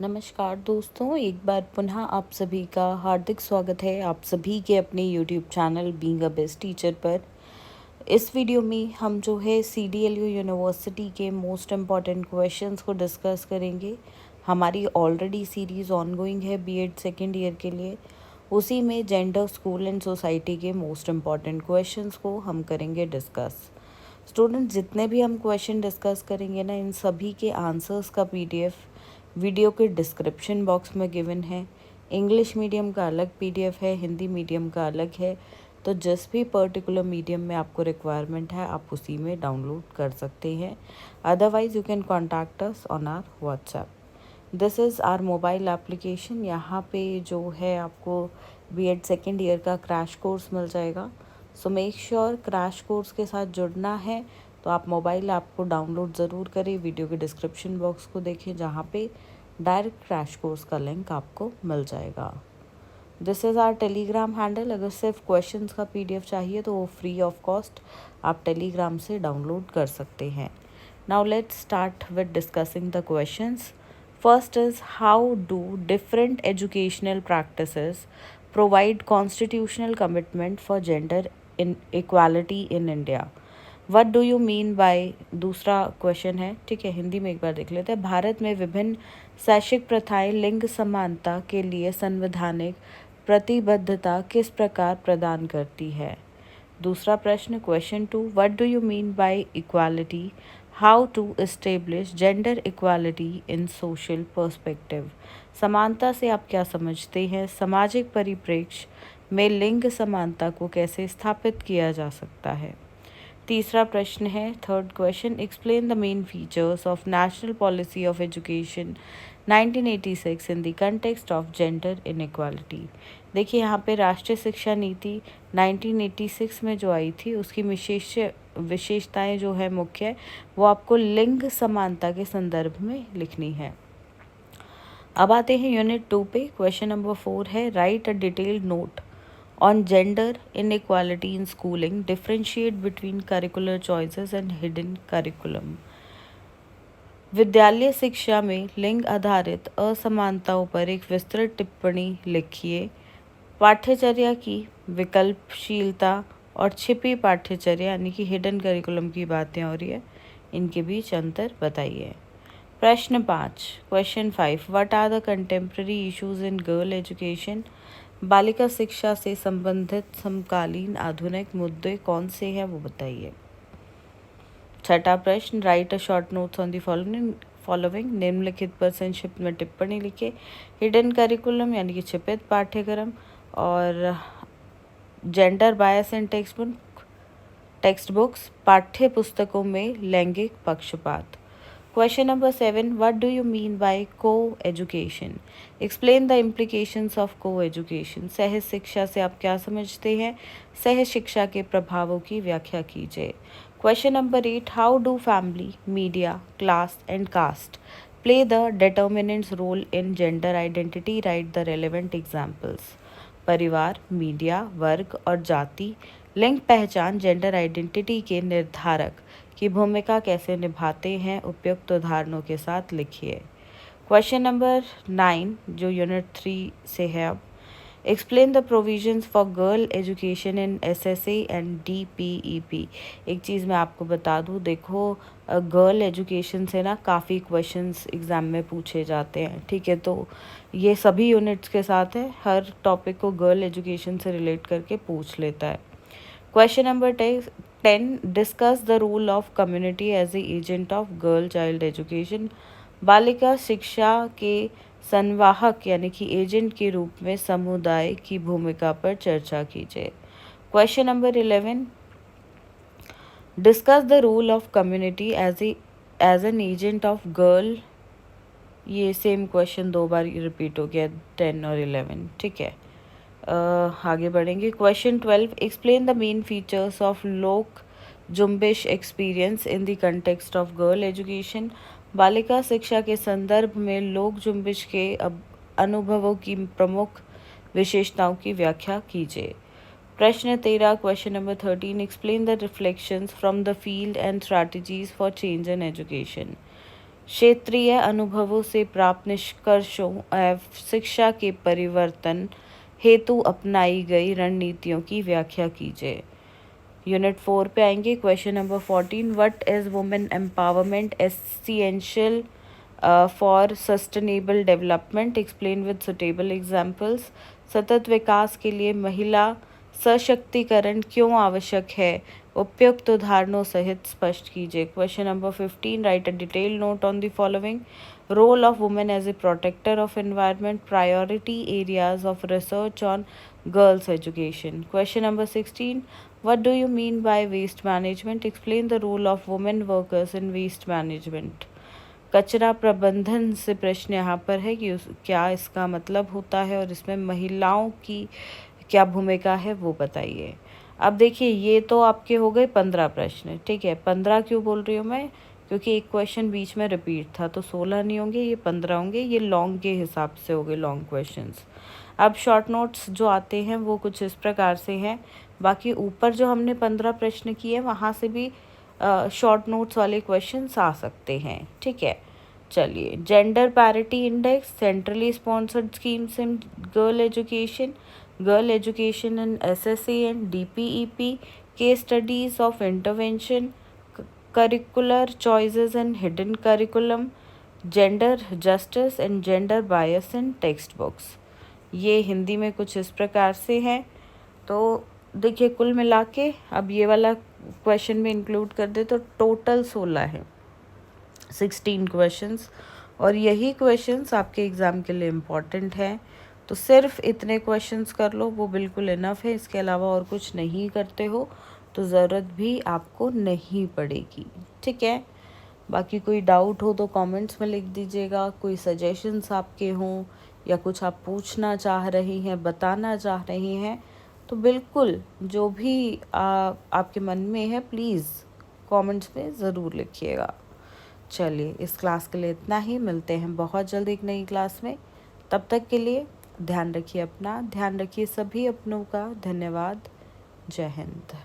नमस्कार दोस्तों, एक बार पुनः आप सभी का हार्दिक स्वागत है आप सभी के अपने YouTube channel being a best teacher पर। इस वीडियो में हम जो है CDLU यूनिवर्सिटी के मोस्ट इम्पॉर्टेंट क्वेश्चंस को डिस्कस करेंगे। हमारी ऑलरेडी सीरीज़ ऑनगोइंग है बीएड सेकेंड ईयर के लिए। उसी में जेंडर, स्कूल एंड सोसाइटी के मोस्ट इम्पॉर्टेंट क्वेश्चंस को हम करेंगे डिस्कस। स्टूडेंट, जितने भी हम क्वेश्चन डिस्कस करेंगे ना, इन सभी के आंसर्स का PDF वीडियो के डिस्क्रिप्शन बॉक्स में गिवन है। इंग्लिश मीडियम का अलग PDF है, हिंदी मीडियम का अलग है। तो जिस भी पर्टिकुलर मीडियम में आपको रिक्वायरमेंट है आप उसी में डाउनलोड कर सकते हैं। Otherwise you can contact us on our WhatsApp. This is our mobile application. यहाँ पे जो है आपको बीएड सेकेंड ईयर का क्रैश कोर्स मिल जाएगा। So make sure crash course के साथ जुड़ना है तो आप मोबाइल ऐप को डाउनलोड ज़रूर करें। वीडियो के डिस्क्रिप्शन बॉक्स को देखें जहाँ पे डायरेक्ट क्रैश कोर्स का लिंक आपको मिल जाएगा। This is our Telegram handle. अगर सिर्फ क्वेश्चंस का PDF चाहिए तो वो फ्री ऑफ कॉस्ट आप टेलीग्राम से डाउनलोड कर सकते हैं। Now let's start with discussing the questions. First is, how do different educational practices provide constitutional commitment for gender in equality in India? What do you mean by, दूसरा question है, ठीक है, हिंदी में एक बार देख लेते हैं। भारत में विभिन्न शैक्षिक प्रथाएं लिंग समानता के लिए संवैधानिक प्रतिबद्धता किस प्रकार प्रदान करती है? दूसरा प्रश्न, question 2, what do you mean by equality? How to establish gender equality in social perspective? समानता से आप क्या समझते हैं? सामाजिक परिप्रेक्ष्य में लिंग समानता को कैसे स्थापित किया जा सकता है? तीसरा प्रश्न है, third question, explain the main features of national policy of education 1986 in the context of gender inequality. देखिए यहाँ पे राष्ट्रीय शिक्षा नीति 1986 में जो आई थी उसकी विशेषताएं जो है मुख्य, वो आपको लिंग समानता के संदर्भ में लिखनी है। अब आते हैं यूनिट 2 पे। क्वेश्चन नंबर 4 है, right a detailed note on gender inequality in schooling, differentiate between curricular choices and hidden curriculum। विद्यालय शिक्षा में लिंग आधारित असमानताओं पर एक विस्तृत टिप्पणी लिखिए। पाठ्यचर्या की विकल्पशीलता और छिपी पाठ्यचर्या यानी कि हिडन करिकुलम की बातें हो रही है, इनके बीच अंतर बताइए। प्रश्न 5, question 5, what are the contemporary issues in girl education? बालिका शिक्षा से संबंधित समकालीन आधुनिक मुद्दे कौन से हैं वो बताइए। छठा प्रश्न, right a short notes on the following. निम्नलिखित पर संक्षिप्त में टिप्पणी लिखे। हिडन करिकुलम यानी कि छिपित पाठ्यक्रम और gender bias in text books, पाठ्य पुस्तकों में लैंगिक पक्षपात। Question number 7, what do you mean by co-education? Explain the implications of co-education। सह शिक्षा से आप क्या समझते हैं? सह शिक्षा के प्रभावों की व्याख्या कीजिए। Question number 8, how do family, media, class and caste play the determinants role in gender identity? Write the relevant examples। परिवार, मीडिया, वर्ग और जाति लिंग पहचान जेंडर आइडेंटिटी के निर्धारक की भूमिका कैसे निभाते हैं? उपयुक्त उदाहरणों के साथ लिखिए। क्वेश्चन नंबर 9 जो यूनिट 3 से है, अब explain the provisions for girl education in SSA and DPEP। एक चीज़ मैं आपको बता दूँ, देखो गर्ल एजुकेशन से ना काफ़ी क्वेश्चंस एग्ज़ाम में पूछे जाते हैं, ठीक है, तो ये सभी यूनिट्स के साथ है, हर टॉपिक को गर्ल एजुकेशन से रिलेट करके पूछ लेता है। Question number 10, discuss the role of community as a agent of girl child education. बालिका शिक्षा के संवाहक यानी कि एजेंट के रूप में समुदाय की भूमिका पर चर्चा कीजिए। Question number 11, discuss the role of community as an agent of girl. ये सेम क्वेश्चन 2 बार रिपीट हो गया, 10 और 11, ठीक है। आगे बढ़ेंगे। Question 12, explain the main features of Lok Jumbish experience in the context of girl education. बालिका शिक्षा के संदर्भ में लोक जुम्बिश के अनुभवों की प्रमुख विशेषताओं की व्याख्या कीजिए। प्रश्न 13, question number 13, explain the reflections from the field and strategies for change in education. क्षेत्रीय अनुभवों से प्राप्त निष्कर्षों एवं शिक्षा के परिवर्तन हेतु अपनाई गई रणनीतियों की व्याख्या कीजिए। यूनिट 4 पे आएंगे। Question number 14, what is women empowerment essential for sustainable development, explain with suitable examples. सतत विकास के लिए महिला सशक्तिकरण क्यों आवश्यक है, उपयुक्त उदाहरणों सहित स्पष्ट कीजिए। Question number 15, write a detail note on the following. Role of women as a protector of environment, priority areas of research on girls education. Question number 16, what do you mean by waste management, explain the role of women workers in waste management। कचरा प्रबंधन से प्रश्न यहाँ पर है कि क्या इसका मतलब होता है और इसमें महिलाओं की क्या भूमिका है वो बताइए। अब देखिए ये तो आपके हो गए 15 प्रश्न, ठीक है। 15 क्यों बोल रही हूँ मैं, क्योंकि एक क्वेश्चन बीच में रिपीट था, तो 16 नहीं होंगे, ये 15 होंगे। ये लॉन्ग के हिसाब से हो गए, लॉन्ग क्वेश्चंस। अब शॉर्ट नोट्स जो आते हैं वो कुछ इस प्रकार से हैं। बाकी ऊपर जो हमने 15 प्रश्न किए वहाँ से भी शॉर्ट नोट्स वाले क्वेश्चंस आ सकते हैं, ठीक है। चलिए, gender parity index, centrally sponsored schemes in girl education in SSC and DPEP, case studies of intervention, curricular choices and hidden curriculum, gender justice and gender bias in text books. ये हिंदी में कुछ इस प्रकार से हैं। तो देखिए कुल मिला के अब ये वाला क्वेश्चन में इंक्लूड कर दे तो टोटल 16 है, 16 क्वेश्चंस। और यही क्वेश्चंस आपके एग्ज़ाम के लिए इम्पॉर्टेंट हैं। तो सिर्फ इतने क्वेश्चंस कर लो, वो बिल्कुल इनफ है। इसके अलावा और कुछ नहीं करते हो तो ज़रूरत भी आपको नहीं पड़ेगी, ठीक है। बाकी कोई डाउट हो तो कमेंट्स में लिख दीजिएगा। कोई सजेशंस आपके हों या कुछ आप पूछना चाह रही हैं, बताना चाह रही हैं, तो बिल्कुल जो भी आपके मन में है प्लीज़ कमेंट्स में ज़रूर लिखिएगा। चलिए, इस क्लास के लिए इतना ही। मिलते हैं बहुत जल्द एक नई क्लास में। तब तक के लिए ध्यान रखिए अपना, ध्यान रखिए सभी अपनों का। धन्यवाद। जय हिंद।